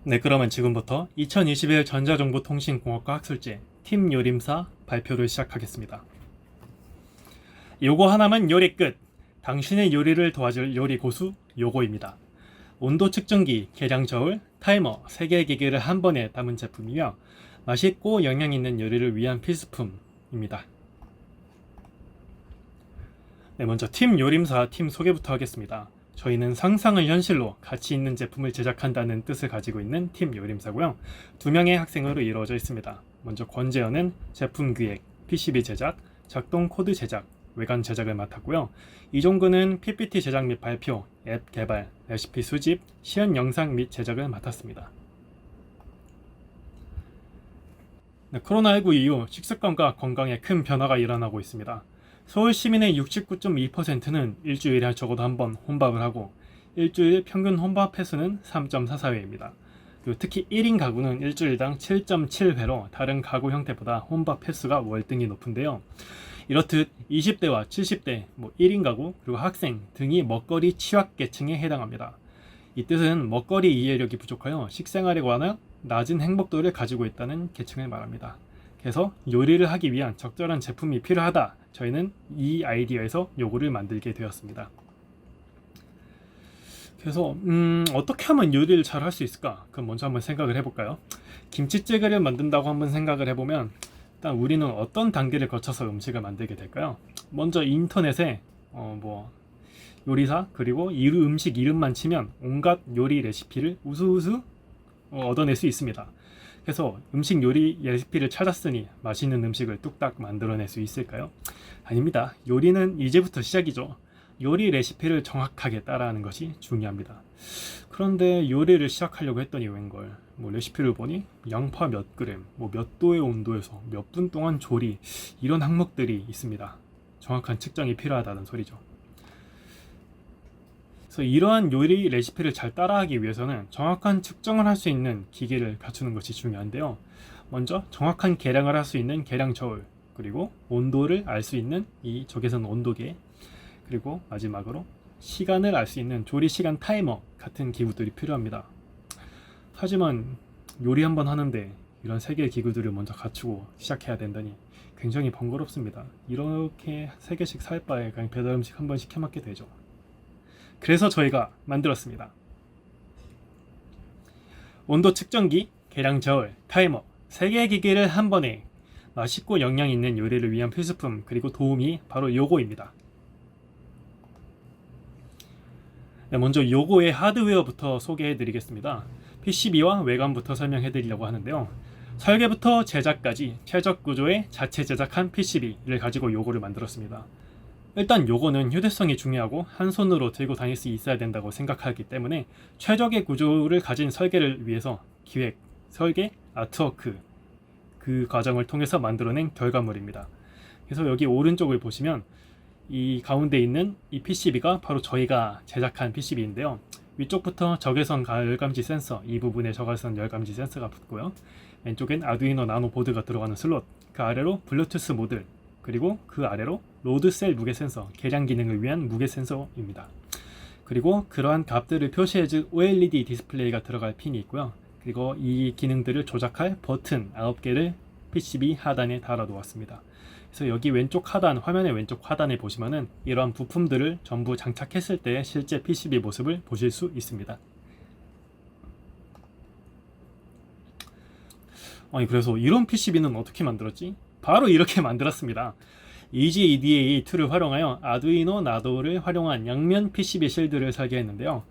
네, 그러면 지금부터 2021 전자정보통신공학과 학술제 팀 요림사 발표를 시작하겠습니다. 요거 하나만 요리 끝! 당신의 요리를 도와줄 요리 고수 요거입니다. 온도 측정기, 계량 저울, 타이머 3개의 기기를 한 번에 담은 제품이며 맛있고 영양 있는 요리를 위한 필수품입니다. 네, 먼저 팀 요림사 팀 소개부터 하겠습니다. 저희는 상상을 현실로 가치 있는 제품을 제작한다는 뜻을 가지고 있는 팀 요림사고요. 2명의 학생으로 이루어져 있습니다. 먼저 권재현은 제품 기획, PCB 제작, 작동 코드 제작, 외관 제작을 맡았고요. 이종근은 PPT 제작 및 발표, 앱 개발, 레시피 수집, 시연 영상 및 제작을 맡았습니다. 네, 코로나19 이후 식습관과 건강에 큰 변화가 일어나고 있습니다. 서울 시민의 69.2%는 일주일에 적어도 한 번 혼밥을 하고 일주일 평균 혼밥 횟수는 3.44회입니다. 그리고 특히 1인 가구는 일주일당 7.7회로 다른 가구 형태보다 혼밥 횟수가 월등히 높은데요. 이렇듯 20대와 70대, 1인 가구, 그리고 학생 등이 먹거리 취약계층에 해당합니다. 이 뜻은 먹거리 이해력이 부족하여 식생활에 관한 낮은 행복도를 가지고 있다는 계층을 말합니다. 그래서 요리를 하기 위한 적절한 제품이 필요하다. 저희는 이 아이디어에서 요거를 만들게 되었습니다. 그래서 어떻게 하면 요리를 잘 할 수 있을까? 그럼 먼저 한번 생각을 해볼까요? 김치찌개를 만든다고 한번 생각을 해보면 일단 우리는 어떤 단계를 거쳐서 음식을 만들게 될까요? 먼저 인터넷에 요리사 그리고 음식 이름만 치면 온갖 요리 레시피를 우수우수 얻어낼 수 있습니다. 그래서 음식 요리 레시피를 찾았으니 맛있는 음식을 뚝딱 만들어낼 수 있을까요? 아닙니다. 요리는 이제부터 시작이죠. 요리 레시피를 정확하게 따라하는 것이 중요합니다. 그런데 요리를 시작하려고 했더니 웬걸 레시피를 보니 양파 몇 그램, 몇 도의 온도에서 몇 분 동안 조리 이런 항목들이 있습니다. 정확한 측정이 필요하다는 소리죠. 그래서 이러한 요리 레시피를 잘 따라하기 위해서는 정확한 측정을 할 수 있는 기계를 갖추는 것이 중요한데요. 먼저 정확한 계량을 할 수 있는 계량 저울, 그리고 온도를 알 수 있는 이 적외선 온도계, 그리고 마지막으로 시간을 알 수 있는 조리 시간 타이머 같은 기구들이 필요합니다. 하지만 요리 한번 하는데 이런 3개의 기구들을 먼저 갖추고 시작해야 된다니 굉장히 번거롭습니다. 이렇게 3개씩 살 바에 그냥 배달 음식 한번 시켜 먹게 되죠. 그래서 저희가 만들었습니다. 온도 측정기, 계량 저울, 타이머 3개의 기기를 한 번에 맛있고 영양 있는 요리를 위한 필수품 그리고 도움이 바로 요거입니다. 네, 먼저 요거의 하드웨어부터 소개해 드리겠습니다. PCB와 외관부터 설명해 드리려고 하는데요. 설계부터 제작까지 최적 구조의 자체 제작한 PCB를 가지고 요거를 만들었습니다. 일단 요거는 휴대성이 중요하고 한 손으로 들고 다닐 수 있어야 된다고 생각하기 때문에 최적의 구조를 가진 설계를 위해서 기획, 설계, 아트워크 그 과정을 통해서 만들어낸 결과물입니다. 그래서 여기 오른쪽을 보시면 이 가운데 있는 이 PCB가 바로 저희가 제작한 PCB인데요. 위쪽부터 적외선 열감지 센서, 이 부분에 적외선 열감지 센서가 붙고요. 왼쪽엔 아두이노 나노 보드가 들어가는 슬롯, 그 아래로 블루투스 모듈, 그리고 그 아래로 로드셀 무게 센서, 계량 기능을 위한 무게 센서입니다. 그리고 그러한 값들을 표시해줄 OLED 디스플레이가 들어갈 핀이 있고요. 그리고 이 기능들을 조작할 버튼 9개를 PCB 하단에 달아 놓았습니다. 그래서 여기 왼쪽 하단, 화면의 왼쪽 하단에 보시면은 이러한 부품들을 전부 장착했을 때 실제 PCB 모습을 보실 수 있습니다. 그래서 이런 PCB는 어떻게 만들었지? 바로 이렇게 만들었습니다. EGEDA2를 활용하여 아두이노 나도를 활용한 양면 PCB 실드를 설계했는데요.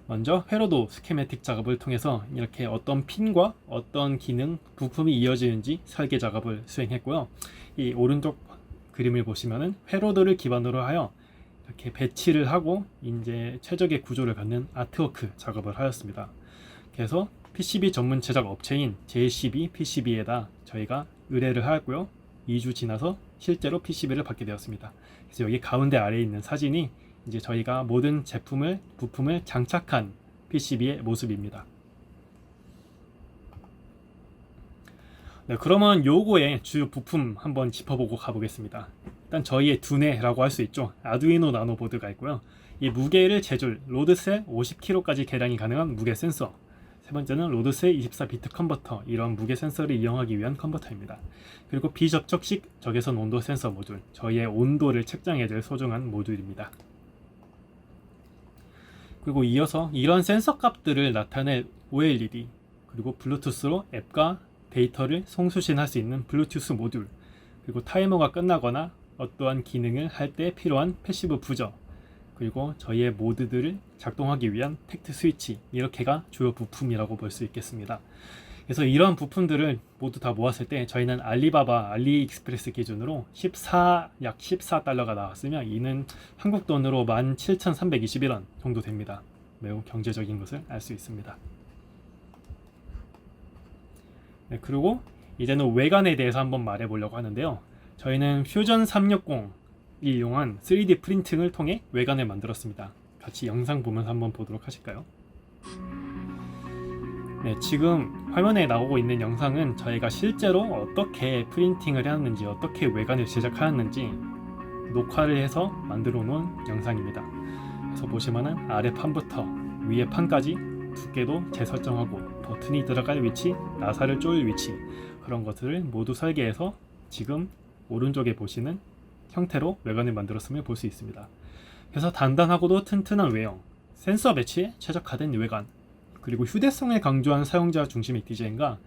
먼저 회로도 스케매틱 작업을 통해서 이렇게 어떤 핀과 어떤 기능, 부품이 이어지는지 설계 작업을 수행했고요. 이 오른쪽 그림을 보시면은 회로도를 기반으로 하여 이렇게 배치를 하고 이제 최적의 구조를 갖는 아트워크 작업을 하였습니다. 그래서 PCB 전문 제작 업체인 JCB PCB에다 저희가 의뢰를 하였고요. 2주 지나서 실제로 PCB를 받게 되었습니다. 그래서 여기 가운데 아래에 있는 사진이 이제 저희가 모든 제품을, 부품을 장착한 PCB의 모습입니다. 네, 그러면 요거의 주요 부품 한번 짚어보고 가보겠습니다. 일단 저희의 두뇌라고 할 수 있죠. 아두이노 나노 보드가 있고요. 이 무게를 재줄 로드셀 50kg까지 계량이 가능한 무게 센서, 세 번째는 로드스의 24비트 컨버터, 이런 무게 센서를 이용하기 위한 컨버터입니다. 그리고 비접촉식 적외선 온도 센서 모듈, 저희의 온도를 측정해줄 소중한 모듈입니다. 그리고 이어서 이런 센서 값들을 나타낼 OLED, 그리고 블루투스로 앱과 데이터를 송수신할 수 있는 블루투스 모듈, 그리고 타이머가 끝나거나 어떠한 기능을 할 때 필요한 패시브 부저, 그리고 저희의 모드들을 작동하기 위한 텍트 스위치, 이렇게가 주요 부품이라고 볼 수 있겠습니다. 그래서 이러한 부품들을 모두 다 모았을 때 저희는 알리바바, 알리익스프레스 기준으로 약 14달러가 나왔으며, 이는 한국 돈으로 17,321원 정도 됩니다. 매우 경제적인 것을 알 수 있습니다. 네, 그리고 이제는 외관에 대해서 한번 말해보려고 하는데요. 저희는 퓨전 360을 이용한 3D 프린팅을 통해 외관을 만들었습니다. 같이 영상 보면서 한번 보도록 하실까요? 네, 지금 화면에 나오고 있는 영상은 저희가 실제로 어떻게 프린팅을 해왔는지, 어떻게 외관을 제작하였는지 녹화를 해서 만들어 놓은 영상입니다. 그래서 보시면은 아래 판부터 위에 판까지 두께도 재설정하고 버튼이 들어갈 위치, 나사를 조일 위치, 그런 것들을 모두 설계해서 지금 오른쪽에 보시는 형태로 외관을 만들었음을 볼 수 있습니다. 그래서 단단하고도 튼튼한 외형, 센서 배치에 최적화된 외관, 그리고 휴대성을 강조한 사용자 중심의 디자인과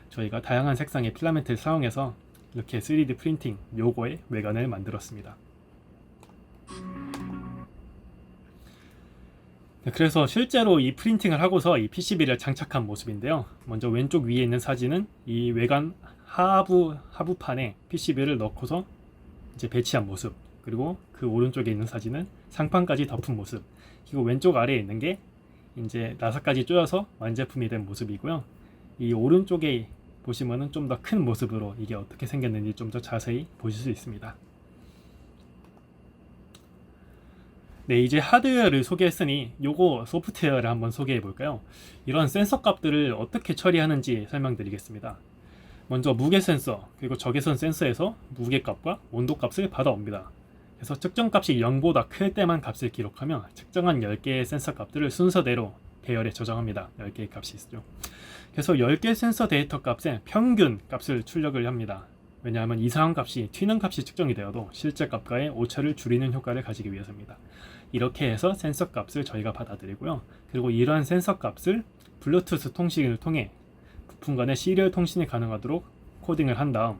저희가 다양한 색상의 필라멘트를 사용해서 이렇게 3D 프린팅 요거의 외관을 만들었습니다. 그래서 실제로 이 프린팅을 하고서 이 PCB를 장착한 모습인데요. 먼저 왼쪽 위에 있는 사진은 이 외관 하부판에 PCB를 넣고서 이제 배치한 모습, 그리고 그 오른쪽에 있는 사진은 상판까지 덮은 모습, 그리고 왼쪽 아래에 있는 게 이제 나사까지 조여서 완제품이 된 모습이고요. 이 오른쪽에 보시면은 좀 더 큰 모습으로 이게 어떻게 생겼는지 좀 더 자세히 보실 수 있습니다. 네, 이제 하드웨어를 소개했으니 요거 소프트웨어를 한번 소개해 볼까요? 이런 센서 값들을 어떻게 처리하는지 설명드리겠습니다. 먼저 무게 센서, 그리고 적외선 센서에서 무게값과 온도값을 받아옵니다. 그래서 측정값이 0보다 클 때만 값을 기록하며 측정한 10개의 센서 값들을 순서대로 배열에 저장합니다. 10개의 값이 있죠. 그래서 10개 센서 데이터 값의 평균 값을 출력을 합니다. 왜냐하면 이상한 값이, 튀는 값이 측정이 되어도 실제 값과의 오차를 줄이는 효과를 가지기 위해서입니다. 이렇게 해서 센서 값을 저희가 받아들이고요. 그리고 이러한 센서 값을 블루투스 통신을 통해 부품 간의 시리얼 통신이 가능하도록 코딩을 한 다음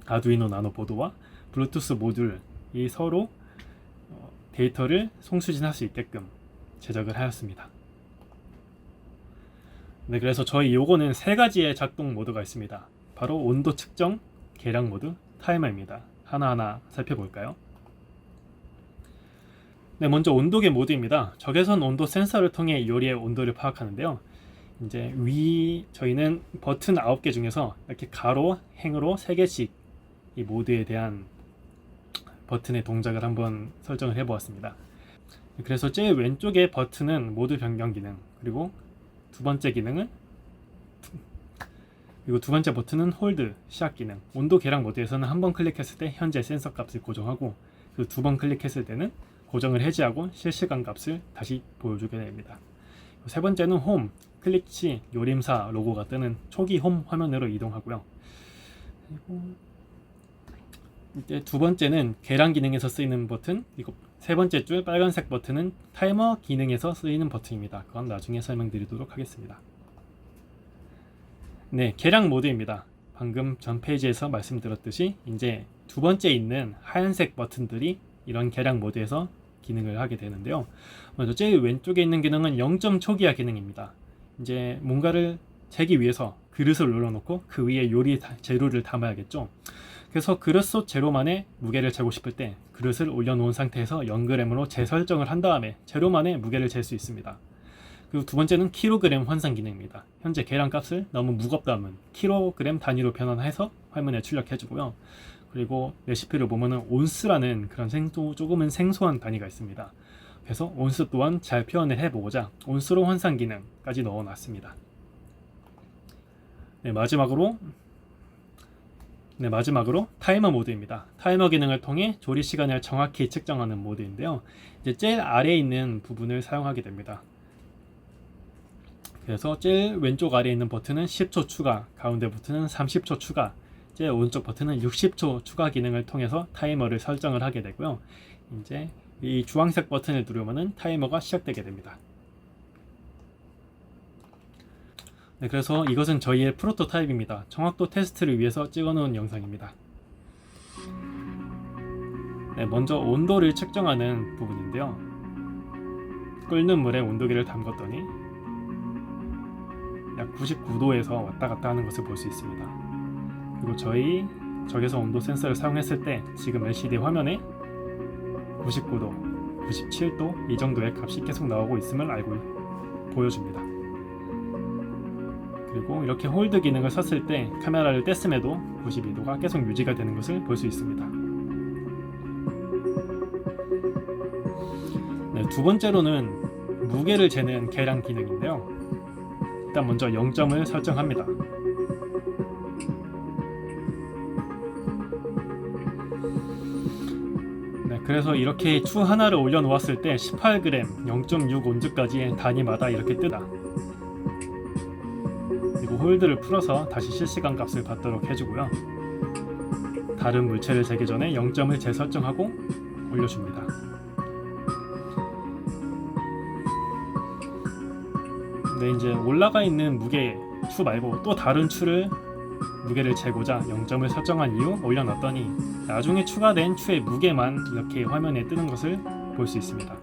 아두이노 나노 보드와 블루투스 모듈이 서로 데이터를 송수신할 수 있게끔 제작을 하였습니다. 네, 그래서 저희 요거는 세 가지의 작동 모드가 있습니다. 바로 온도 측정, 계량 모드, 타이머입니다. 하나하나 살펴볼까요? 네, 먼저 온도계 모드입니다. 적외선 온도 센서를 통해 요리의 온도를 파악하는데요. 이제 저희는 버튼 9개 중에서 이렇게 가로, 행으로 3개씩 이 모드에 대한 버튼의 동작을 한번 설정을 해 보았습니다. 그래서 제일 왼쪽의 버튼은 모드 변경 기능, 그리고 두 번째 버튼은 홀드, 시작 기능. 온도 계량 모드에서는 한 번 클릭했을 때 현재 센서 값을 고정하고, 그 두 번 클릭했을 때는 고정을 해제하고 실시간 값을 다시 보여주게 됩니다. 세 번째는 홈, 클릭 시 요림사 로고가 뜨는 초기 홈 화면으로 이동하고요. 그리고 이제 두 번째는 계량 기능에서 쓰이는 버튼, 그리고 세 번째 줄 빨간색 버튼은 타이머 기능에서 쓰이는 버튼입니다. 그건 나중에 설명드리도록 하겠습니다. 네, 계량 모드입니다. 방금 전 페이지에서 말씀드렸듯이 이제 두 번째 있는 하얀색 버튼들이 이런 계량 모드에서 기능을 하게 되는데요. 먼저 제일 왼쪽에 있는 기능은 0점 초기화 기능입니다. 이제 뭔가를 재기 위해서 그릇을 올려놓고 그 위에 요리 재료를 담아야겠죠. 그래서 그릇 속 재료만의 무게를 재고 싶을 때 그릇을 올려놓은 상태에서 0g으로 재설정을 한 다음에 재료만의 무게를 잴 수 있습니다. 그리고 두 번째는 킬로그램 환산 기능입니다. 현재 계량 값을 너무 무겁다면 킬로그램 단위로 변환해서 화면에 출력해주고요. 그리고 레시피를 보면은 온스라는 그런 조금은 생소한 단위가 있습니다. 그래서 온스 또한 잘 표현을 해보고자 온스로 환산 기능까지 넣어놨습니다. 네, 마지막으로 타이머 모드입니다. 타이머 기능을 통해 조리 시간을 정확히 측정하는 모드인데요. 이제 제일 아래에 있는 부분을 사용하게 됩니다. 그래서 제일 왼쪽 아래에 있는 버튼은 10초 추가, 가운데 버튼은 30초 추가, 제일 오른쪽 버튼은 60초 추가 기능을 통해서 타이머를 설정을 하게 되고요. 이제 이 주황색 버튼을 누르면은 타이머가 시작되게 됩니다. 네, 그래서 이것은 저희의 프로토타입입니다. 정확도 테스트를 위해서 찍어놓은 영상입니다. 네, 먼저 온도를 측정하는 부분인데요. 끓는 물에 온도계를 담궜더니 약 99도에서 왔다 갔다 하는 것을 볼 수 있습니다. 그리고 저희 적외선 온도 센서를 사용했을 때 지금 LCD 화면에 99도, 97도 이 정도의 값이 계속 나오고 있음을 보여줍니다. 그리고 이렇게 홀드 기능을 썼을 때 카메라를 뗐음에도 92도가 계속 유지가 되는 것을 볼 수 있습니다. 네, 두 번째로는 무게를 재는 계량 기능인데요. 일단 먼저 0점을 설정합니다. 네, 그래서 이렇게 추 하나를 올려놓았을 때 18g, 0.6 온즈까지의 단위마다 이렇게 뜨다. 그리고 홀드를 풀어서 다시 실시간 값을 받도록 해주고요. 다른 물체를 재기 전에 0점을 재설정하고 올려줍니다. 네, 이제 올라가 있는 무게 추 말고 또 다른 추를 무게를 재고자 0점을 설정한 이후 올려놨더니 나중에 추가된 추의 무게만 이렇게 화면에 뜨는 것을 볼 수 있습니다.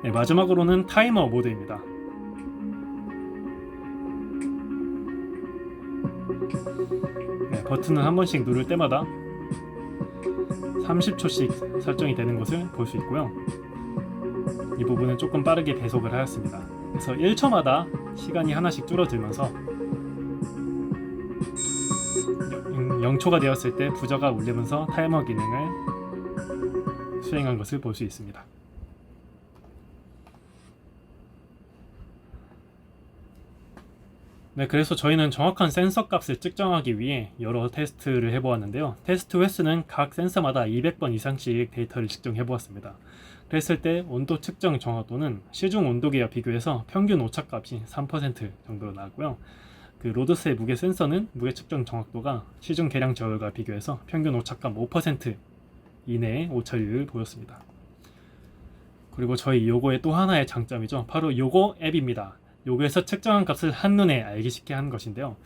네, 마지막으로는 타이머 모드입니다. 네, 버튼을 한 번씩 누를 때마다 30초씩 설정이 되는 것을 볼 수 있고요. 이 부분은 조금 빠르게 배속을 하였습니다. 그래서 1초마다 시간이 하나씩 줄어들면서 0초가 되었을 때 부저가 울리면서 타이머 기능을 수행한 것을 볼 수 있습니다. 네, 그래서 저희는 정확한 센서 값을 측정하기 위해 여러 테스트를 해보았는데요. 테스트 횟수는 각 센서마다 200번 이상씩 데이터를 측정해 보았습니다. 그랬을 때 온도 측정 정확도는 시중 온도계와 비교해서 평균 오차값이 3% 정도로 나왔고요. 그 로드스의 무게 센서는 무게 측정 정확도가 시중 계량 저울과 비교해서 평균 오차값 5% 이내의 오차율을 보였습니다. 그리고 저희 요거의 또 하나의 장점이죠. 바로 요거 앱입니다. 요거에서 측정한 값을 한눈에 알기 쉽게 하는 것인데요.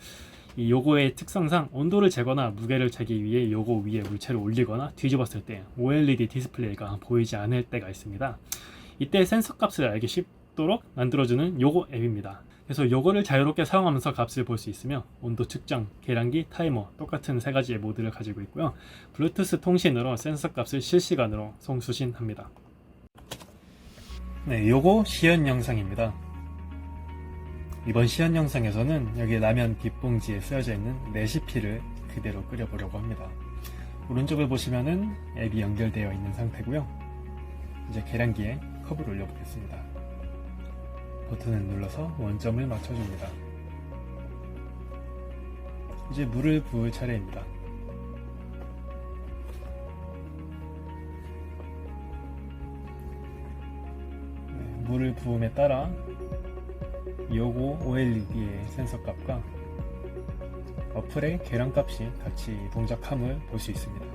이 요거의 특성상 온도를 재거나 무게를 재기 위해 요거 위에 물체를 올리거나 뒤집었을 때 OLED 디스플레이가 보이지 않을 때가 있습니다. 이때 센서 값을 알기 쉽도록 만들어주는 요거 앱입니다. 그래서 요거를 자유롭게 사용하면서 값을 볼 수 있으며 온도 측정, 계량기, 타이머 똑같은 세 가지의 모드를 가지고 있고요. 블루투스 통신으로 센서 값을 실시간으로 송수신합니다. 네, 요거 시연 영상입니다. 이번 시연 영상에서는 여기 라면 뒷봉지에 쓰여져 있는 레시피를 그대로 끓여보려고 합니다. 오른쪽을 보시면은 앱이 연결되어 있는 상태고요. 이제 계량기에 컵을 올려보겠습니다. 버튼을 눌러서 원점을 맞춰줍니다. 이제 물을 부을 차례입니다. 물을 부음에 따라 요거 OLED의 센서 값과 어플의 계량 값이 같이 동작함을 볼 수 있습니다.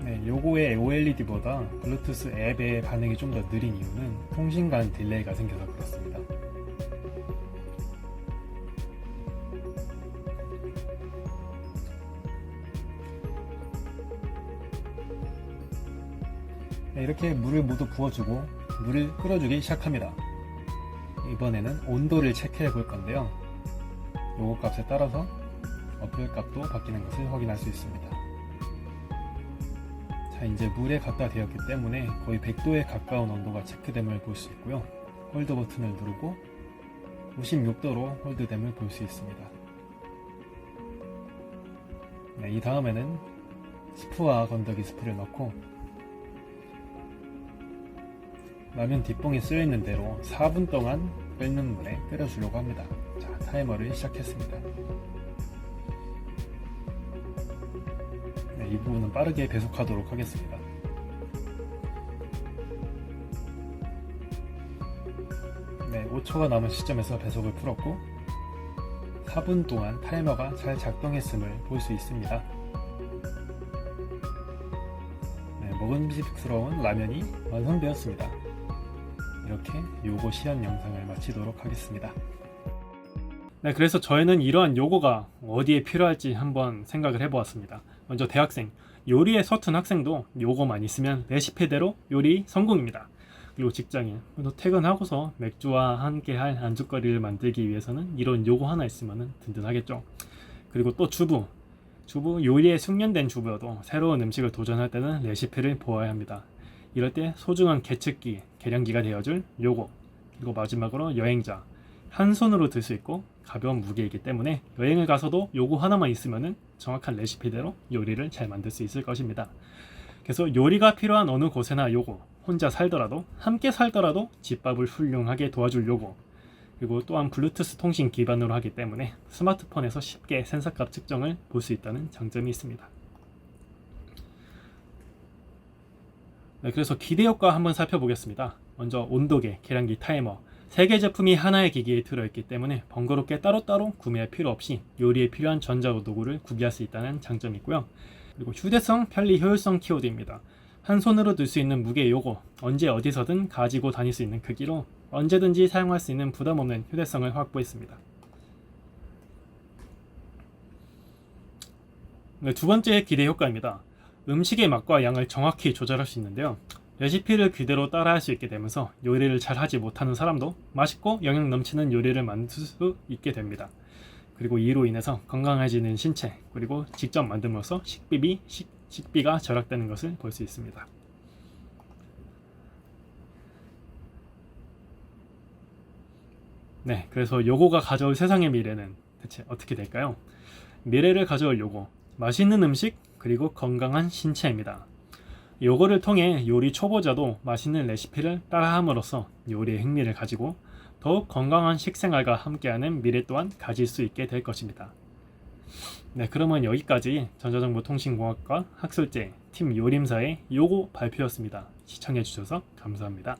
네, 요거의 OLED보다 블루투스 앱의 반응이 좀 더 느린 이유는 통신 간 딜레이가 생겨서 그렇습니다. 네, 이렇게 물을 모두 부어주고 물을 끓여주기 시작합니다. 이번에는 온도를 체크해 볼 건데요. 요거 값에 따라서 어플 값도 바뀌는 것을 확인할 수 있습니다. 자, 이제 물에 갖다 대었기 때문에 거의 100도에 가까운 온도가 체크됨을 볼 수 있고요. 홀드 버튼을 누르고 56도로 홀드됨을 볼 수 있습니다. 네, 이 다음에는 스프와 건더기 스프를 넣고 라면 뒷봉에 쓰여있는 대로 4분 동안 끓는 물에 끓여주려고 합니다. 자, 타이머를 시작했습니다. 네, 이 부분은 빠르게 배속하도록 하겠습니다. 네, 5초가 남은 시점에서 배속을 풀었고 4분 동안 타이머가 잘 작동했음을 볼 수 있습니다. 네, 먹음직스러운 라면이 완성되었습니다. 이렇게 요거 시연 영상을 마치도록 하겠습니다. 네, 그래서 저희는 이러한 요거가 어디에 필요할지 한번 생각을 해보았습니다. 먼저 대학생, 요리에 서툰 학생도 요거만 있으면 레시피대로 요리 성공입니다. 그리고 직장인, 또 퇴근하고서 맥주와 함께 할 안주거리를 만들기 위해서는 이런 요거 하나 있으면 든든하겠죠. 그리고 또 주부 요리에 숙련된 주부여도 새로운 음식을 도전할 때는 레시피를 보아야 합니다. 이럴 때 소중한 계측기, 계량기가 되어줄 요거. 그리고 마지막으로 여행자, 한 손으로 들 수 있고 가벼운 무게이기 때문에 여행을 가서도 요거 하나만 있으면 정확한 레시피대로 요리를 잘 만들 수 있을 것입니다. 그래서 요리가 필요한 어느 곳에나 요거, 혼자 살더라도 함께 살더라도 집밥을 훌륭하게 도와줄 요거, 그리고 또한 블루투스 통신 기반으로 하기 때문에 스마트폰에서 쉽게 센서값 측정을 볼 수 있다는 장점이 있습니다. 네, 그래서 기대 효과 한번 살펴보겠습니다. 먼저 온도계, 계량기, 타이머 3개 제품이 하나의 기기에 들어있기 때문에 번거롭게 따로따로 구매할 필요 없이 요리에 필요한 전자도구를 구비할 수 있다는 장점이 있고요. 그리고 휴대성, 편리, 효율성 키워드입니다. 한 손으로 들 수 있는 무게 요거, 언제 어디서든 가지고 다닐 수 있는 크기로 언제든지 사용할 수 있는 부담 없는 휴대성을 확보했습니다. 네, 두 번째 기대 효과입니다. 음식의 맛과 양을 정확히 조절할 수 있는데요. 레시피를 그대로 따라할 수 있게 되면서 요리를 잘 하지 못하는 사람도 맛있고 영양 넘치는 요리를 만들 수 있게 됩니다. 그리고 이로 인해서 건강해지는 신체, 그리고 직접 만듦으로써 식비가 절약되는 것을 볼 수 있습니다. 네, 그래서 요거가 가져올 세상의 미래는 대체 어떻게 될까요? 미래를 가져올 요거, 맛있는 음식 그리고 건강한 신체입니다. 요거를 통해 요리 초보자도 맛있는 레시피를 따라함으로써 요리의 흥미를 가지고 더욱 건강한 식생활과 함께하는 미래 또한 가질 수 있게 될 것입니다. 네, 그러면 여기까지 전자정보통신공학과 학술제 팀 요림사의 요거 발표였습니다. 시청해주셔서 감사합니다.